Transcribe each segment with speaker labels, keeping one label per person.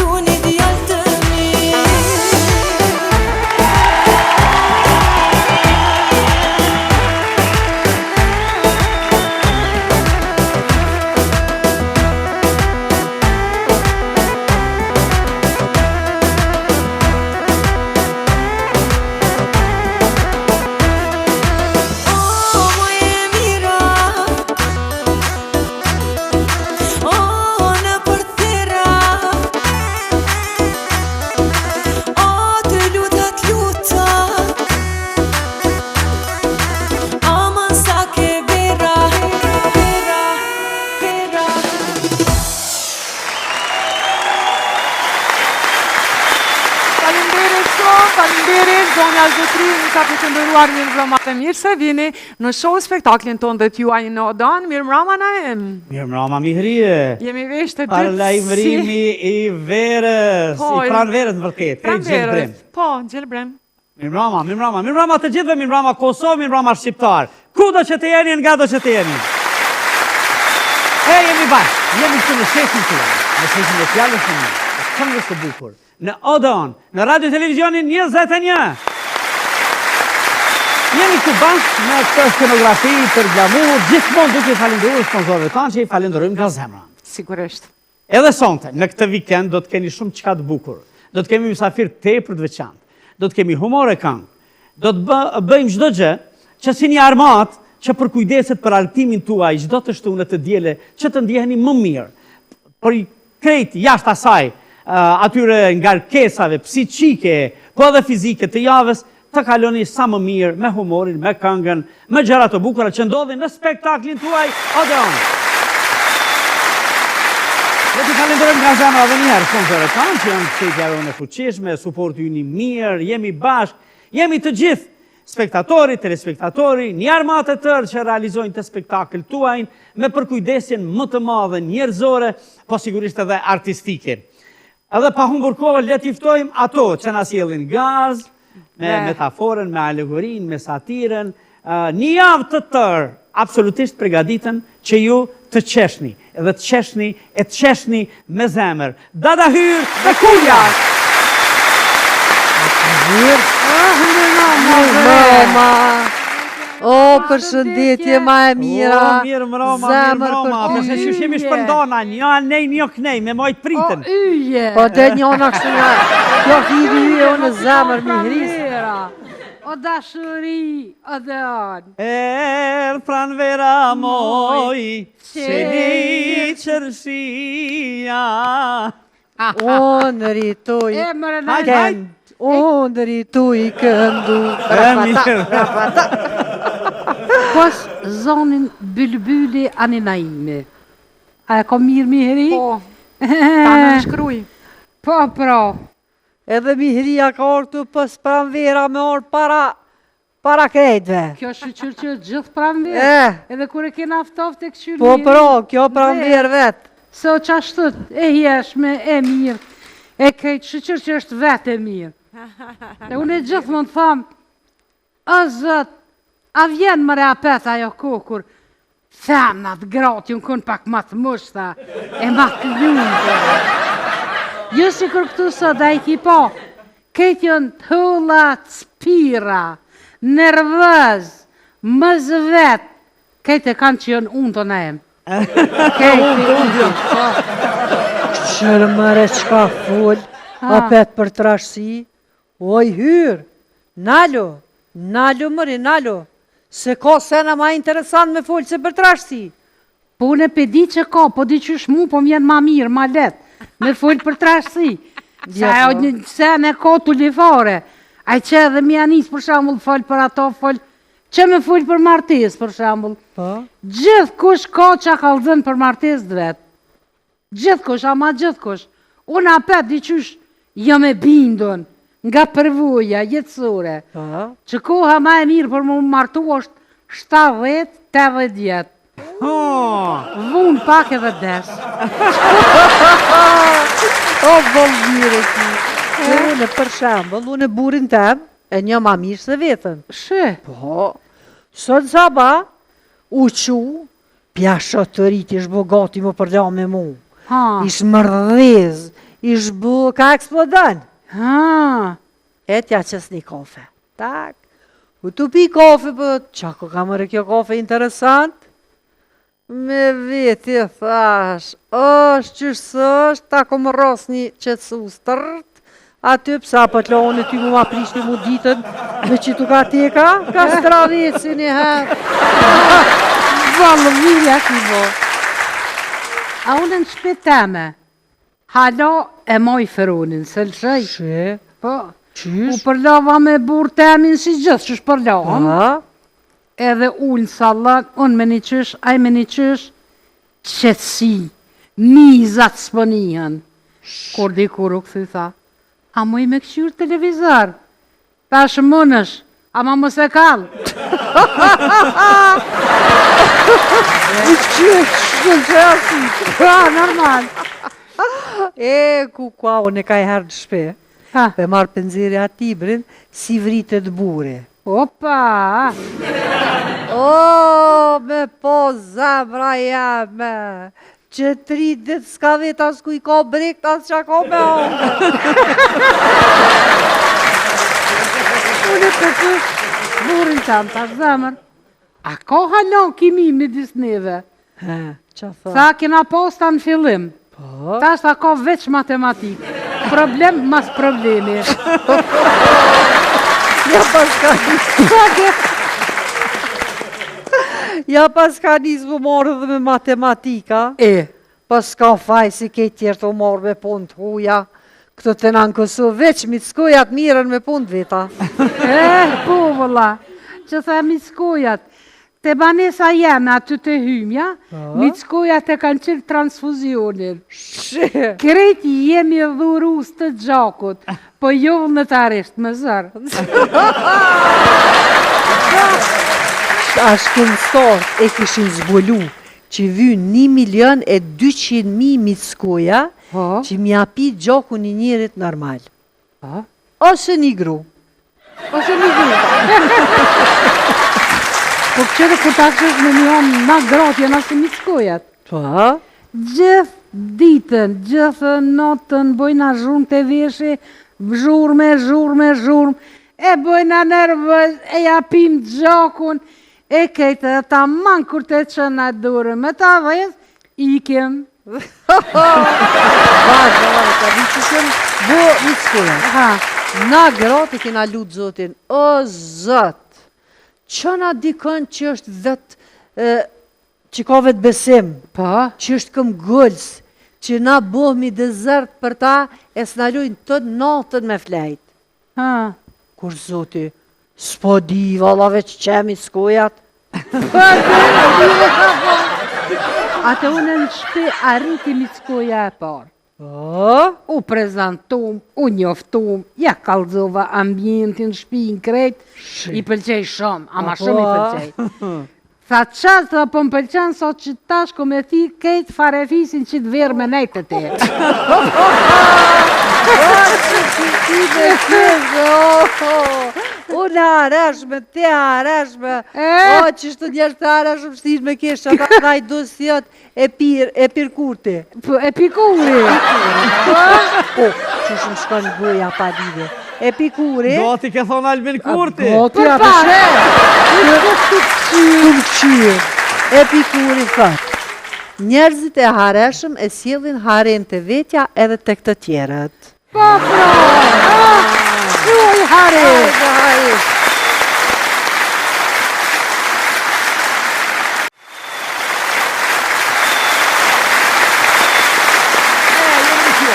Speaker 1: tu një djallë të mirë.
Speaker 2: Zonja Zotri, në ka për të ndëruar mirë mbrëmat e mirë se vini në show spektaklin tonë dhe t'juaj në Odan. Mirë mbrëma na em.
Speaker 3: Mirë mbrëma Mihrije.
Speaker 2: Jemi vesh të
Speaker 3: Paralajmërimi i verës, i pranë verës në vërtet.
Speaker 2: Pranë verës, po, gjelbrem.
Speaker 3: Mirë mbrëma të gjithve, mirë mbrëma Kosovë, mirë mbrëma Shqiptar. Ku do që të jeni, nga do që të jeni. Jemi bashkë, jemi këtu në shekin të në shekin e fjallës të një, në këngës të bukur, në Odan, në radio televizionin 21. Jemi këtu bashkë në këtë skenografi për glamur, gjithmonë duke falenderuar sponsorëve tanë që i falenderojmë nga zemra.
Speaker 2: Sigurisht.
Speaker 3: Edhe sonte, në këtë vikend do të keni shumë çka të bukur, do të kemi mysafir tepër të veçantë, do të kemi humor e këngë, do të bëjmë çdo gjë që si një armat që përkujdeset për argëtimin tuaj çdo të shtunë të diele që të ndjeheni më mirë. Por krejt jashtë asaj, atyre ngarkesave psiqike, po edhe fizike të javës, të kaloni sa më mirë me humorin, me këngën, me gjërat të bukura që ndodhin në spektaklin tuaj Odan. Ne të falenderojmë nga zemra edhe një herë sponsorët tanë që janë çështja jonë e fuqishme, suporti ynë i mirë, jemi bashkë, jemi të gjithë spektatori, telespektatori, një armatë të tërë që realizojnë të spektakl tuajnë me përkujdesjen më të madhe njerëzore, po sigurisht edhe artistike. Edhe pa humbur kohë, le t'i ftojmë ato që na sjellin gaz, me metaforën, me alegorin, me satiren, një javë të tërë, absolutisht përgatitën që ju të qeshni, edhe të qeshni, e të qeshni me zemër. Dada Hyr dhe Kulja!
Speaker 4: Mama, o përshëndetje ma e mira,
Speaker 3: mirë mroma, përse që shemi shpëndona, një anej, një knej, me mojtë pritën.
Speaker 2: O yje!
Speaker 4: Po dhe njona kështë nga, kjo hiri yje o në zemër Mihrisë.
Speaker 2: O dashuri, o dhe anë.
Speaker 3: Pranë vera moj, qeni qërshia.
Speaker 4: O në rritoj, unë rritoj këndu.
Speaker 5: Pos zonin Bylbyli Aninaimi. A e ko mirë Mihri?
Speaker 2: Po, ta në shkruj.
Speaker 5: Po, pro.
Speaker 4: Edhe Mihria ka orë këtu pës pranvera me orë para krejtve.
Speaker 5: Kjo shqyqyr që gjithë pranverë. Edhe kure kena aftoft e këshyr mirë.
Speaker 4: Po, pro, kjo pranverë vetë.
Speaker 5: So qashtët e jeshme, e mirë, e krejtë shqyqyr që është vetë e mirë. E unë e gjithë më të thamë, o zët, a vjenë më reapet ajo kokur, femnat gratë, unë kënë pak matë mështa, e matë ljumë. Jo si kërë këtu sot a i ki po, këtë jënë të hullat, spira, nervëz, më zvet, këtë e kanë që jënë unë të ne emë.
Speaker 4: Qërë mëre qka full, apet për trashësi, oj hyrë, nalo mëri, nalo, se ka sena ma interesant me full se për trashësi.
Speaker 5: Po unë e pedi që ka, po di që shmu, po m'jen ma mirë, ma letë, me full për trashësi. Sa e o një sen e ka të lifare, a i që edhe mi anis për shambull full për ato full, që me full për martes për shambull. Gjithë kush ka që a kalëzën për martes dvet. Gjithë kush, ama gjithë kush. Unë apet di qysh jam e bindun nga përvoja jetësore, që koha ma e mirë për më martu është 70-80 vjetë. Vunë pak edhe desë.
Speaker 4: O, vëllëgjire ki. Që unë për shambull, unë e burin tem, e një ma mirë se vetën.
Speaker 5: Shë?
Speaker 4: Po, sot zaba, u qu, pja shotërit ish bogati më përda me mu. Ish mërdhez, i zhbu, ka eksplodan.
Speaker 5: Ha,
Speaker 4: E t'ja qës një kafe. Tak. U të pi kafe, për qako ka mërë kjo kafe interesant? Me veti thash, është qështë është, ta kom rras një qëtësu stërt, aty pësa për të laone ty mu ma prish një mu ditën, me që tu ka teka, ka straveci një herë.
Speaker 5: vallë mirja ki bo. A unë në shpeteme, hala e moj feronin, se lëshej.
Speaker 4: Shë,
Speaker 5: Po,
Speaker 4: qysh?
Speaker 5: u përlava me burë temin si gjithë që shpërlavam.
Speaker 4: Ha?
Speaker 5: Edhe ullë sallat, unë me një qysh, aj me një qysh, qëtësi, mizat s'pënijën. Kur dikur u këthy tha, a mu i me këshyrë televizor? Ta shëmënësh, ama mos e kallë.
Speaker 4: I qysh,
Speaker 5: Ha, normal.
Speaker 4: E, ku kua, unë e ka i herë në shpe,
Speaker 5: Ha,
Speaker 4: pe marë pënziri atibrin, si vritet bure.
Speaker 5: opa,
Speaker 4: O, me po zemra jeme, që 3 ditë s'ka vetë as ku i ka brekt, as që ka me hongë.
Speaker 5: unë e përpës, burin qamë tash zemër. A ka halon kimi me disneve?
Speaker 4: Qa tha?
Speaker 5: Sa kena posta në fillim.
Speaker 4: Po,
Speaker 5: Tash ta ka veç matematik. Problem mas problemi.
Speaker 4: ja pas ka ja pas ka njës më marrë dhe me matematika.
Speaker 5: E,
Speaker 4: Pas ka faj si ke tjerë të marrë me punë të huja. Këto të në Kosovë veç mickojat mirën me punë të veta.
Speaker 5: po vëlla, që themi skojat. Te banesa jeme aty të hymja, mickojat e kanë qenë transfuzionin.
Speaker 4: Shë.
Speaker 5: Kreti jemi dhurus të gjakut, po jo në të aresht me zërë.
Speaker 4: A shkencëtar e kishin zbulu që vyn 1.200.000 mickoja
Speaker 5: Po,
Speaker 4: që mi api gjaku një njerit normal.
Speaker 5: po,
Speaker 4: Ose një gru.
Speaker 5: ose një dhurë. Po këqere kur ta qesh me një omë na gratë janë asë mickojat.
Speaker 4: Po,
Speaker 5: Gjithë ditën, gjithë notën, bojna zhurmë të veshe, zhurmë, e bojna nervëz, e japim gjakun, e kejtë e ta manë kur të qëna durë, me ta vez, ikem.
Speaker 4: vazhdo, ka vishëshëm bo mickoja.
Speaker 5: Ha,
Speaker 4: Na gratë kena lutë zotin, o zot, që na dikën që është vetë, që ka vetë besim,
Speaker 5: po,
Speaker 4: që është këm gullës, që na bohmi dezert për ta, e s'na lujnë të natën me flejt.
Speaker 5: ha.
Speaker 4: Kur zoti, s'po di, valla veç qemi s'kojat.
Speaker 5: Ate unë në shpe arriti mickoja e parë.
Speaker 4: Po,
Speaker 5: U prezentum, u njoftum, ja kallzova ambientin, shpinë krejt, i pëlqej shumë, ama shumë i pëlqej. Tha qatë dhe po më pëlqen sot që tash ko me thi kejt farefisin që të verë me nejtë të te.
Speaker 4: unë areshme, te areshme, o që shtë njështë të areshme shtish me keshë, ata nga i dosjet e pirkurti.
Speaker 5: Po, e pikuri.
Speaker 4: Po, që shumë shkon goja pa lide. E pikuri,
Speaker 3: Gati ke thonë Albin Kurti.
Speaker 4: goti atë shë. E pikuri thot, njerëzit e hareshëm e sjellin haren të vetja edhe të këtë tjerët.
Speaker 5: Po, pro. Shuaj hare.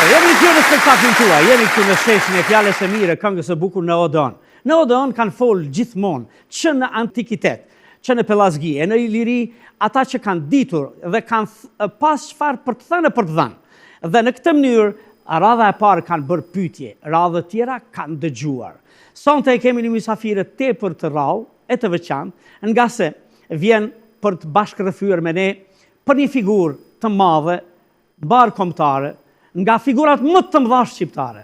Speaker 3: Jemi këtu në spektaklin tuaj, jemi këtu në sheshin e Fjalës e Mire, këngës së bukur në Odon. Në Odon kanë folë gjithmonë që në antikitet, që në Pelazgi e në Iliri, ata që kanë ditur dhe kanë pas çfarë për të thënë për të dhënë. Dhe në këtë mënyrë, radha e parë kanë bërë pyetje, radhë të tjera kanë dëgjuar. Sonte kemi një mysafire tepër të rrallë e të veçantë, nga se vjen për të bashkërrëfyer me ne për një figurë të madhe, barë kombëtare, nga figurat më të mëdha shqiptare.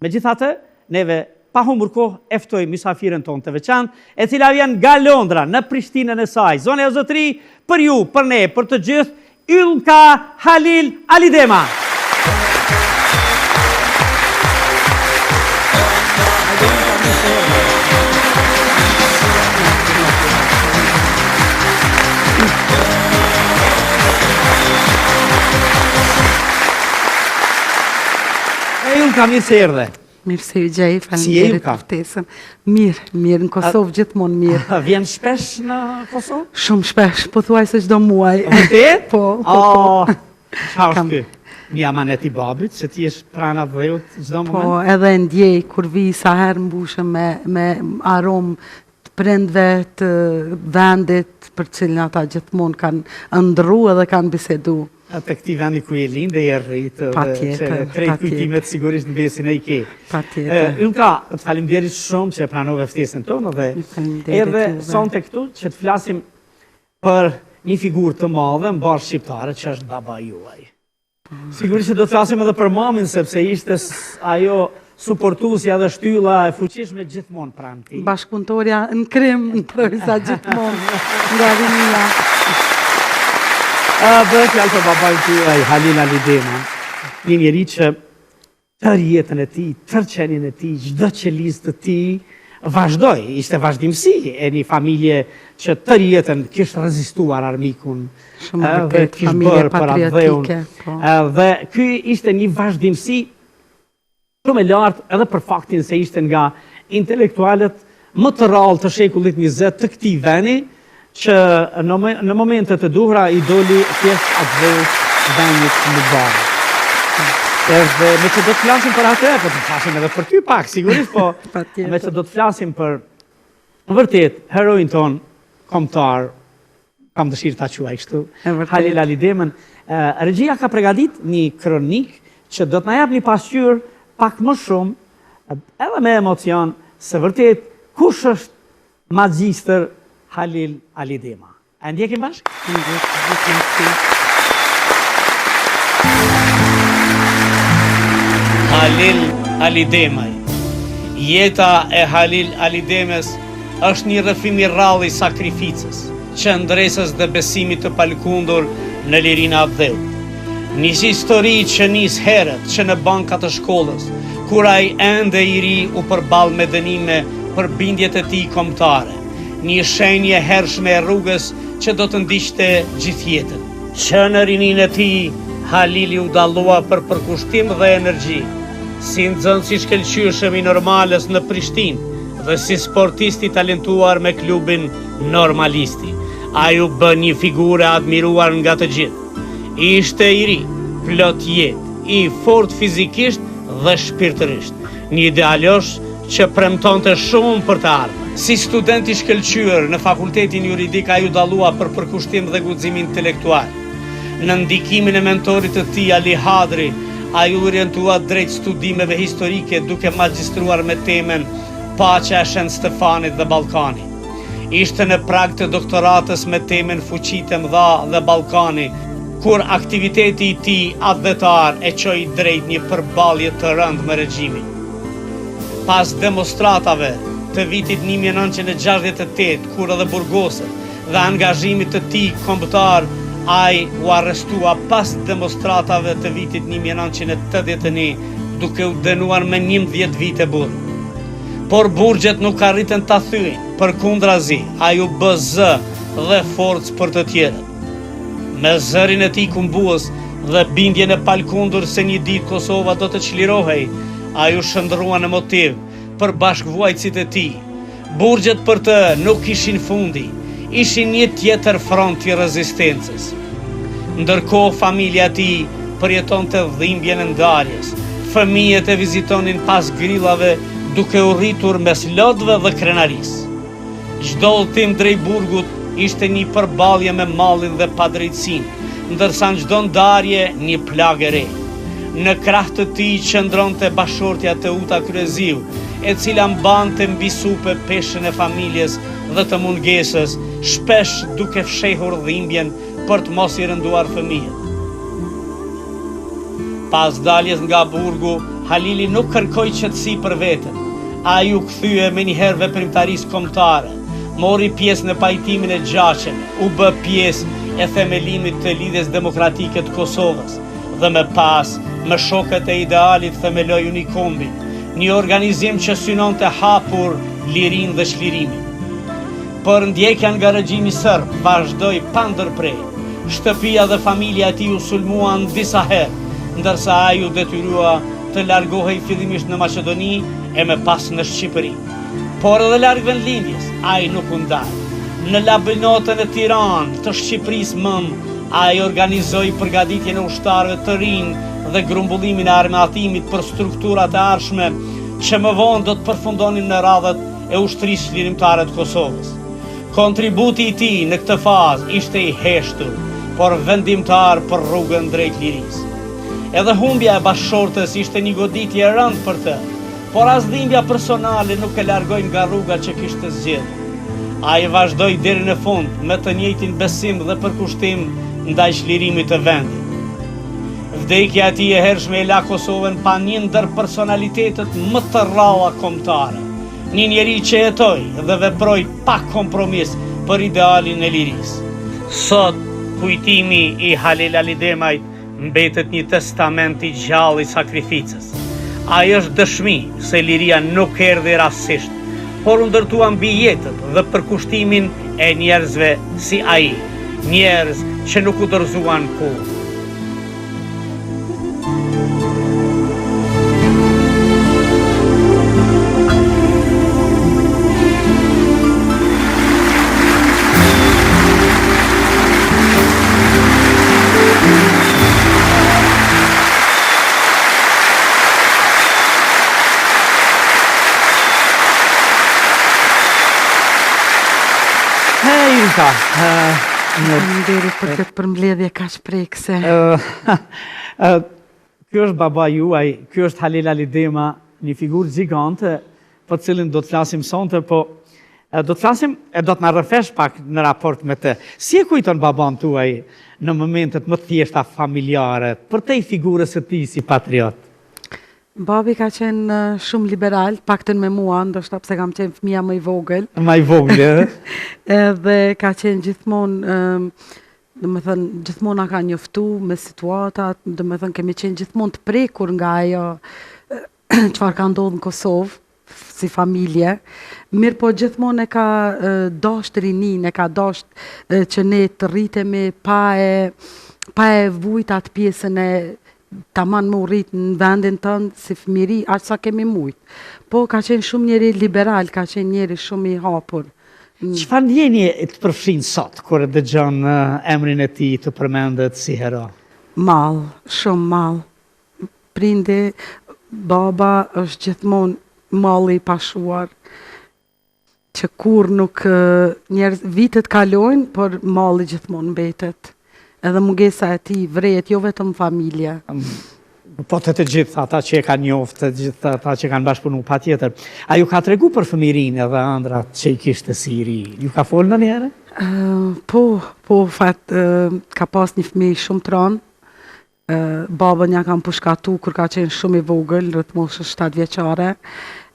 Speaker 3: Megjithatë, neve pa humbur kohë e ftoj mysafiren tonë të veçantë, e cila vjen nga Londra në Prishtinën e saj. Zone e zotëri, për ju, për ne, për të gjithë, Ylka Halil Alidema. E unë kam mirë se erdhe.
Speaker 5: Mirë se ju gjej,
Speaker 3: Si je,
Speaker 5: faleminderit
Speaker 3: Ilka?
Speaker 5: për ftesën. Mirë, në Kosovë gjithmonë mirë.
Speaker 3: Vjen shpesh në Kosovë?
Speaker 5: Shumë shpesh, po thuaj se çdo muaj.
Speaker 3: Vërtet?
Speaker 5: Po.
Speaker 3: Qa
Speaker 5: Kam-
Speaker 3: është ky? Një amanet i babit, se ti jesh prana dheut çdo
Speaker 5: Po,
Speaker 3: moment?
Speaker 5: edhe ndjej, kur vi sa herë mbushëm me aromë të prindve të vendit për cilën ata gjithmonë kanë ndru edhe kanë bisedu.
Speaker 3: Te këti vendi ku je lindë e rritë,
Speaker 5: Patjetër,
Speaker 3: krejt
Speaker 5: patjetër.
Speaker 3: kujtimet sigurisht në besin e i ke.
Speaker 5: Patjetër.
Speaker 3: Ylka, të falimderit shumë që e pranove ftesën tonë dhe
Speaker 5: Ju faleminderit
Speaker 3: edhe
Speaker 5: juve.
Speaker 3: sonte këtu që të flasim për një figurë të madhe në barë shqiptare që është baba juaj. Sigurisht që do të flasim edhe për mamin, sepse ishte ajo suportusja dhe shtylla e fuqishme gjithmonë pranë ti.
Speaker 5: Bashkëpunëtorja në krim, në provisa gjithmonë, nga rinia.
Speaker 3: Dhe fjalë për babajnë tuaj, Halil Alidema, një njeri që tërë jetën e ti, tërë qenien e ti, çdo qelizë të ti, vazhdoj, ishte vazhdimsi e një familje që tërë jetën kishtë rezistuar armikun,
Speaker 5: Shumë
Speaker 3: dhe
Speaker 5: vërtet,
Speaker 3: kishtë
Speaker 5: familje
Speaker 3: bërë për atë dheun.
Speaker 5: patriotike. Po.
Speaker 3: Dhe ky ishte një vazhdimsi shumë e lartë edhe për faktin se ishte nga intelektualet më të rrallë të shekullit 20 të këtij vendi, që në momentet të duhura i doli thjesht atë dheu vendit në barë. Edhe me që do të flasim për atë, po të flasim edhe për ty pak, sigurisht, po
Speaker 5: Patjetër.
Speaker 3: me që do të flasim për vërtet heroin ton kombëtar, kam dëshirë ta quaj kështu,
Speaker 5: E vërtet.
Speaker 3: Halil Alidemën. Regjia ka përgatit një kronik që do të na jap një pasqyrë pak më shumë, edhe me emocion, se vërtet kush është magjistër Halil Alidema. A ndjekim bashkë?
Speaker 6: Halil Alidemaj. Jeta e Halil Alidemes është një rrëfim i rrallë i sakrificës, qëndresës dhe besimit të palkundur në lirinë e dheut. Një histori që nis herët që në bankat të shkollës, kur ai ende i ri u përball me dënime për bindjet e tij kombëtare. Një shenje hershme e rrugës që do të ndiqte gjithë jetën. Që në rinin e tij, Halili u dallua për përkushtim dhe energji, si nxënës i shkëlqyeshëm i Normales në Prishtinë dhe si sportist i talentuar me klubin Normalisti. Ai u bë një figurë admiruar nga të gjithë. Ishte i ri, plot jetë, i fort fizikisht dhe shpirtërisht, një idealosh që premtonte shumë për të ardhmen. Si student i shkëlqyer në fakultetin juridik ai u dallua për përkushtim dhe guxim intelektual. Në ndikimin e mentorit të tij Ali Hadri, ai u orientua drejt studimeve historike duke magjistruar me temen Paqja e Shën Stefanit dhe Ballkani. Ishte në prag të doktoratës me temen Fuqitë e Mëdha dhe Ballkani, kur aktiviteti i tij adhetar e çoi drejt një përballje të rëndë me regjimin. Pas demonstratave të vitit 1968, kur edhe burgosët dhe angazhimit të tij kombëtar, ai u arrestua pas demonstratave të vitit 1981, duke u dënuar me 11 vite burg. Por burgjet nuk arritën ta thyen, përkundrazi, ai u bë zë dhe forcë për të tjerët. Me zërin e tij kumbues dhe bindjen e palkundur se një ditë Kosova do të çlirohej, ai u shndrua në motiv për bashkëvuajtësit e tij. Burgjet për të nuk ishin fundi, ishin një tjetër front i rezistencës. Ndërkohë familja e tij përjetonte dhimbjen e ndarjes. Fëmijët e vizitonin pas grillave duke u rritur mes lodhëve dhe krenarisë. Çdo udhtim drejt burgut ishte një përballje me mallin dhe padrejtësinë, ndërsa në çdo ndarje një plagë e re. Në krah të tij qëndronte bashortja Teuta Kryeziu, e cila mbante mbi supe peshën e familjes dhe të mungesës, shpesh duke fshehur dhimbjen për të mos i rënduar fëmijët. Pas daljes nga burgu, Halili nuk kërkoi qetësi për veten. Ai u kthye menjëherë veprimtarisë kombëtare, mori pjesë në pajtimin e gjaqeve, u bë pjesë e themelimit të Lidhjes Demokratike të Kosovës dhe më pas, me shokët e Idealit themeloi Unikombin, një organizim që synonte hapur lirinë dhe çlirimin. Për ndjekjen nga regjimi serb vazhdoi pa ndërprerje. Shtëpia dhe familja e tij u sulmuan disa herë, ndërsa ai u detyrua të largohej fillimisht në Maqedoni e më pas në Shqipëri. Por edhe larg vendlindjes, ai nuk u ndal. Në labinotën e Tiranë të Shqipërisë ai organizoi përgatitjen e ushtarëve të rinj dhe grumbullimin e armatimit për strukturat e ardhshme që më vonë do të përfundonin në radhët e ushtrisë lirimtare të Kosovës. Kontributi i tij në këtë fazë ishte i heshtur, por vendimtar për rrugën drejt lirisë. Edhe humbja e bashkëshortës ishte një goditje e rëndë për të, por as dhimbja personale nuk e largoi nga rruga që kishte zgjedhur. Ai vazhdoi deri në fund me të njëjtin besim dhe përkushtim ndaj çlirimit të vendit. Vdekja e tij e hershme e la Kosovën pa një ndër personalitetet më të rralla kombëtare. Një njeri që jetoi dhe veproi pa kompromis për idealin e lirisë. Sot, kujtimi i Halil Alidemajt mbetet një testament i gjallë i sakrificës. Ai është dëshmi se liria nuk erdhi rastësisht, por u ndërtua mbi jetët dhe përkushtimin e njerëzve si ai, njerëz që nuk u dorëzuan kurrë.
Speaker 3: Irka,
Speaker 2: Faleminderit për këtë përmbledhje kaq prekse.
Speaker 3: Kjo është baba juaj, kjo është Halil Alidema, një figurë gjigante, për cilin do të flasim sonte, po do të flasim e do të na rrëfesh pak në raport me të. Si e kujton baban tuaj në momentet më thjeshta familjare, për te i figurës e ti si patriot?
Speaker 2: Babi ka qenë shumë liberal, paktën me mua, ndoshta pse kam qenë fëmija më i vogël.
Speaker 3: Më i vogël,
Speaker 2: Edhe ka qenë gjithmonë, gjithmonë na ka njoftu me situatat, kemi qenë gjithmonë të prekur nga ajo çfarë ka ndodhur në Kosovë si familje. Mirë po gjithmonë e ka dashur rinin, e ka dashur që ne të rritemi pa e vujt atë pjesën e taman më rrit në vendin tënë si fëmiri, aq sa kemi mujt. Po ka qenë shumë njeri liberal, ka qenë njeri shumë i hapur.
Speaker 3: Çfarë ndjenje të përfshin sot, kur e dëgjon emrin e tij të përmendet si hero?
Speaker 2: Mall, shumë mall. Prindi, baba është gjithmonë malli i pashuar, që kur nuk vitet kalojnë, por malli gjithmonë mbetet. Edhe mungesa e tij vrehet jo vetëm familje.
Speaker 3: Po të gjithë ata që e kanë njoftë, të gjithë ata që kanë bashkëpunu patjetër. A ju ka tregu për fëmirinë edhe ëndrat që i kishte si i ri? Ju ka folë ndonjëherë?
Speaker 2: Po, ka pas një fëmijë shumë të rënd. Babën ja kam pushkatu kur ka qenë shumë i vogël, rreth moshës 7 vjeçare.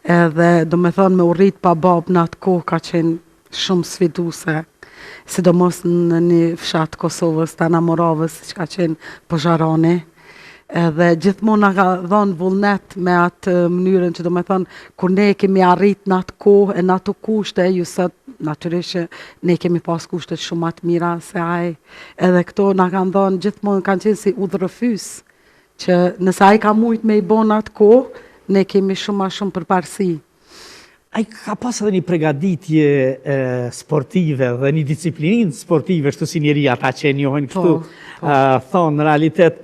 Speaker 2: Edhe do me thonë me u rrit pa babë në atë kohë ka qenë shumë sfiduese. Sidomos në një fshat Kosovës, Tana Moravës, që ka qenë Pozharani. Edhe gjithmonë na ka dhënë vullnet me atë mënyrën që do me thonë, kur ne kemi arrit në atë kohë e në ato kushte, ju sot natyrisht ne kemi pas kushte shumë atë mira se ai. Edhe këto na kanë dhënë gjithmonë kanë qenë si udhërëfys, që nëse ai ka mujt me i bon atë kohë, ne kemi shumë ma shumë përparësi.
Speaker 3: Ai ka pas edhe një pregaditje sportive dhe një disciplinë sportive, shtu si njeri ata që e njohin kështu, thonë në realitet,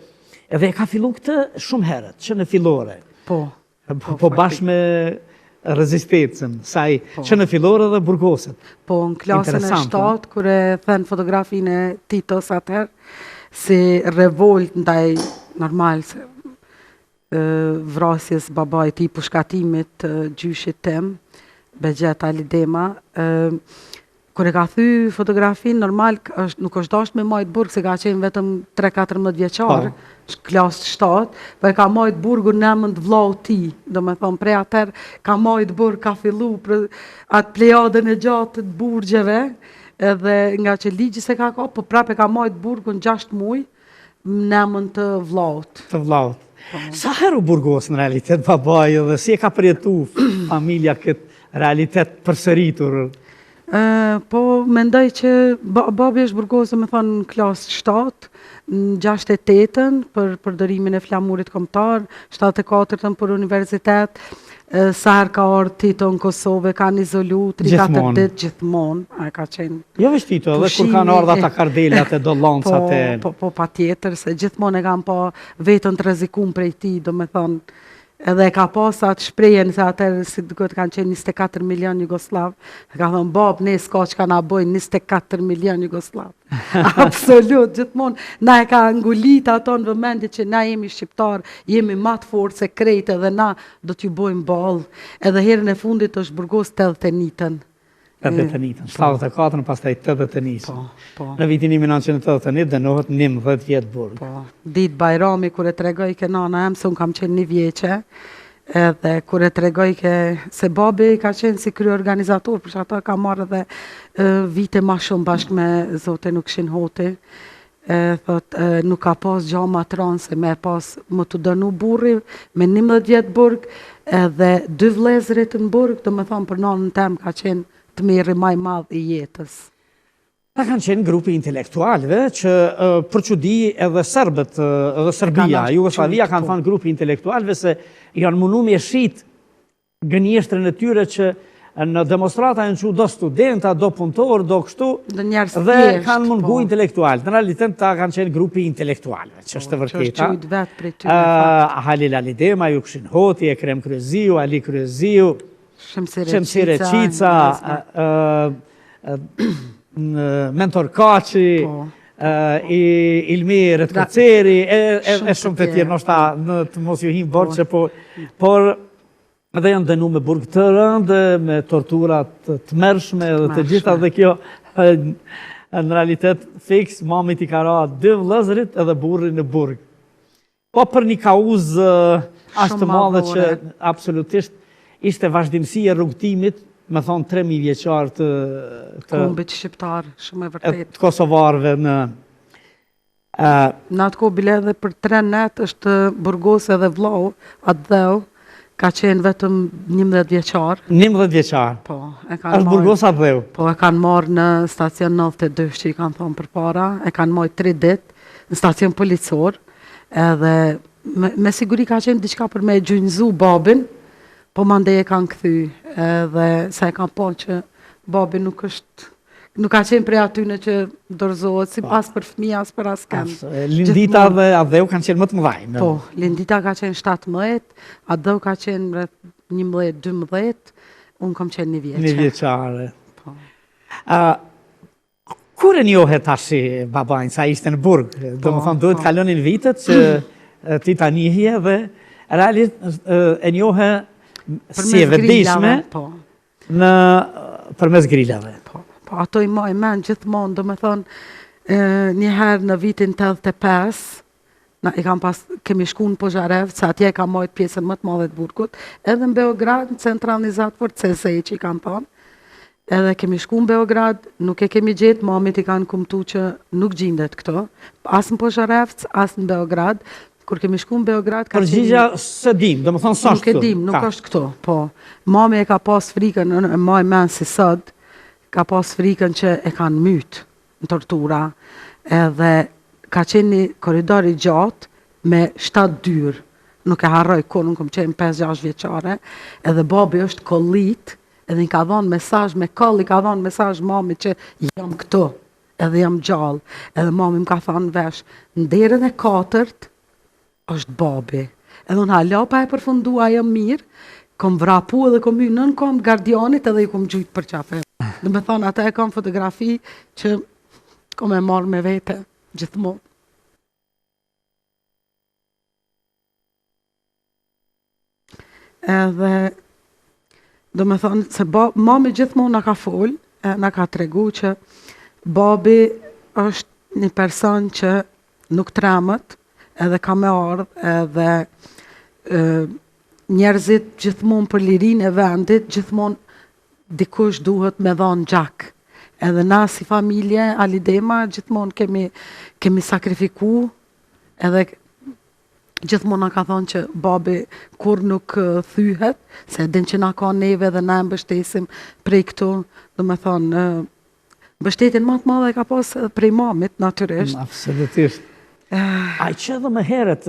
Speaker 3: edhe e ka fillu këtë shumë herët, që në fillore. Po bashkë me rezistencën, saj që në fillore dhe burgoset.
Speaker 2: Po, në klasën e 7, kër e thënë fotografinë e Titos atëherë, si revolt ndaj normal, se vrasjes babait ti pushkatimit gjyshit tem, Begjet Alidema, kur e ka thy fotografinë, normal nuk është dashur me majt burg, se ka qenë vetëm 3-14 vjeçar, klasë 7, po e ka majt burgun në emër të vllau ti, do me thonë prej atëherë ka majt burg, ka fillu për atë plejadën e gjatë të burgjeve, edhe nga që ligji se ka po prapë e ka majt burgun 6 muaj në emër të vlaut.
Speaker 3: Të vlaut. Sa herë u burgos në realitet babaj dhe si e ka përjetu familja këtë realitet përsëritur?
Speaker 2: Po, mendoj që babi është burgos, me thonë, në klasë 7, në 68-ën për përdorimin e flamurit kombëtar, 74-ën për universitet, sa herë ka ardhur Tito në Kosovë, kanë izolu 3-4 ditë gjithmonë, ai ka qenë.
Speaker 3: Jo veç Tito, edhe kur kanë ardhur ata kardelat e dolloncat e.
Speaker 2: Po patjetër se gjithmonë e kanë pa vetën të rrezikuar prej tij, domethënë edhe e ka pas atë shprehjen se atëherë si duket kanë qenë 24 milion Jugoslav. Ka thënë bab, ne s'ka çka na bojnë 24 milion Jugoslav. Absolut, gjithmonë na e ka ngulit ato në vëmendje që na jemi shqiptar, jemi më të fortë se krejt edhe na do t'ju bojmë ball. Edhe herën e fundit është burgos 80-nitën.
Speaker 3: 80-nitën, 74-ën, pastaj 80-nitën.
Speaker 2: Po.
Speaker 3: Në vitin 1981 dënohet 19 vjet burg.
Speaker 2: Po. Ditë Bajrami kur e tregoj ke nana em se unë kam qenë 1 vjeçe, edhe kur e tregoj ke se babi ka qenë si kryeorganizator, për shkak ka marrë edhe vite më shumë bashkë me zotin Nukshin Hoti. Thot nuk ka pas gjama tron se me pas më të dënu burri me 11 vjet burg, edhe 2 vëllezërit në burg, domethënë për nanën tem ka qenë të mirë më i madh i jetës.
Speaker 3: Ta kanë qenë grupi intelektualëve që për çudi edhe serbët, edhe Serbia, Jugoslavia kanë thënë grupi intelektualëve se janë mundu me shit gënjeshtrën e tyre që në demonstrata janë do studenta, do punëtor, do kështu, dhe kanë mungu intelektualët. Në realitet ta kanë qenë grupi intelektualëve, që është të vërteta. Halil Alidema, Jukshin Hoti, Ekrem Kryeziu, Ali Kryeziu, Shemsire Qica, Mentor Kaçi, Ilmi Retkoceri, e shumë të tjerë, nështë në të mos ju him borë që por edhe janë dënu me burg të rëndë, me torturat të mërshme dhe të gjitha dhe kjo në realitet fix, mamit i ka ra 2 vëllezërit edhe burri në burg. Po për një kauzë ashtë të madhe që absolutisht ishte vazhdimësi e rrugtimit, me thonë 3.000 vjeqar të
Speaker 2: kombit shqiptar, shumë e vërtet.
Speaker 3: Të kosovarve në.
Speaker 2: Në atë kohë bile edhe për 3 net është burgos edhe vllau, atë dheu, ka qenë vetëm 11 vjeqar.
Speaker 3: 11 vjeqar?
Speaker 2: Po.
Speaker 3: është burgos atë dheu?
Speaker 2: Po, e kanë marrë në stacion 92 që i kanë thonë për para, e kanë marrë 3 ditë në stacion policor, edhe me siguri ka qenë diçka për me gjynëzu babin, po mande e kanë këthy, edhe sa e kanë po që babi nuk ka qenë prej atyne që dorëzohet, si pas për fëmija, as për asken.
Speaker 3: Lindita dhe Adheu kanë qenë më të mëdhaj.
Speaker 2: Po, Lindita ka qenë 17, Adheu ka qenë rreth 11-12, unë kam qenë 1 vjeqare.
Speaker 3: 1 vjeqare. Kur e njohet tashi babajnë, sa ishte në burg? Do më thonë, duhet kalonin vitet që ti ta njihje dhe realisht e njohe si e vedishme për mes grillave.
Speaker 2: Po, ato i maj men gjithmonë, do me thonë, njëherë në vitin 85, kemi shku në Pozharev, se atje ka majtë pjesën më të madhe të burgut, edhe në Beograd, në centralizat për CSE që i kanë thonë, edhe kemi shku në Beograd, nuk e kemi gjetë, mamit i kanë kumtu që nuk gjindet këto, as në Pozharevc, as në Beograd. Kur kemi shku në Beograd...
Speaker 3: Përgjigja së dim, do më thonë së është këtu.
Speaker 2: Nuk e dim, nuk është këtu, po. Mami e ka pas frikën, maj men si sëd, ka pas frikën që e kanë mytë në tortura, edhe ka qenë një koridor i gjatë me 7 dyrë. Nuk e harroj kur, nuk kom qenë 5-6 vjeqare, edhe babi është kollit, edhe i ka dhonë mesazh me koll, i ka dhonë mesazh mami që jam këtu, edhe jam gjallë. Edhe mami më ka thonë vesh, në derën e 4 është babi. Edhe unë hala pa e përfundua jam mirë, kom vrapu edhe kom hyrë nën kom gardianit edhe i kom gjujtë për qafe. Dhe me thonë, ata e kam fotografi që kom e marrë me vete gjithmonë. Edhe do me thonë, se mami gjithmonë nga ka folë, nga ka tregu që babi është një person që nuk tremët, edhe ka me ardhë, edhe njerëzit gjithmonë për lirin e vendit, gjithmonë dikush duhet me dhonë gjak. Edhe na si familje, Alidema, gjithmonë kemi sakrifiku, edhe gjithmonë na ka thonë që babi kur nuk thyhet, se din që na ka neve dhe na e mbështesim prej këtu, do me thonë, mbështetin më të madhe ka pas prej mamit, natyrisht.
Speaker 3: Absolutisht. A që edhe më herët,